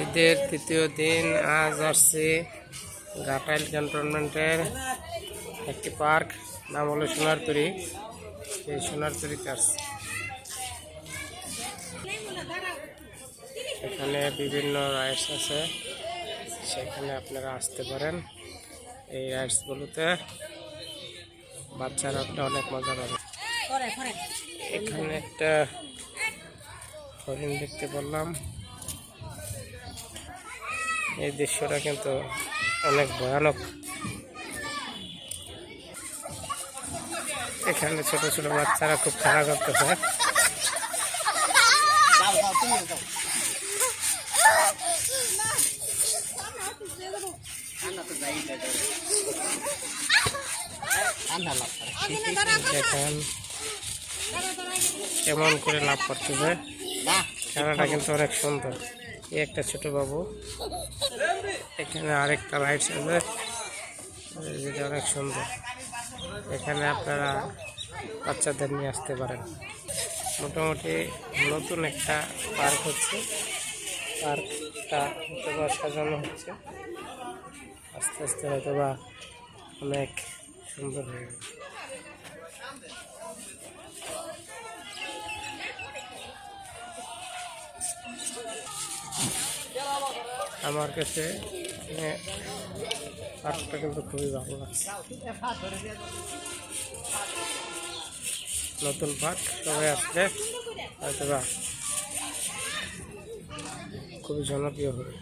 ঈদের তৃতীয় দিন আজ আসছে ঘাটাইল ক্যান্টনমেন্টের একটি পার্ক, নাম হলো সোনারতরী। এই সোনারতরীতে আসছে, এখানে বিভিন্ন রাইডস আছে, সেখানে আপনারা আসতে পারেন। এই রাইডসগুলোতে বাচ্চারা অনেক মজা পাবে। এখানে একটা হরিণ দেখতে পারলাম। এই দৃশ্যটা কিন্তু অনেক ভয়ানক। এখানে ছোট ছোট বাচ্চারা খুব খেলা করতেছে। দেখেন কেমন করে লাভ করতেছে, খেলাটা কিন্তু অনেক সুন্দর। এই একটা ছোট বাবু, এখানে আরেকটা রাইডস আছে যেটা অনেক সুন্দর। এখানে আপনারা বাচ্চাদের নিয়ে আসতে পারেন। মোটামুটি নতুন একটা পার্ক হচ্ছে, পার্কটা হয়তোবা সাজানো হচ্ছে, আস্তে আস্তে হয়তোবা অনেক সুন্দর হয়ে যাবে। আমার কাছে পার্কটা কিন্তু খুবই ভালো লাগছে। নতুন পার্ক, সবাই আসলে হয়তোবা খুবই জনপ্রিয় হবে।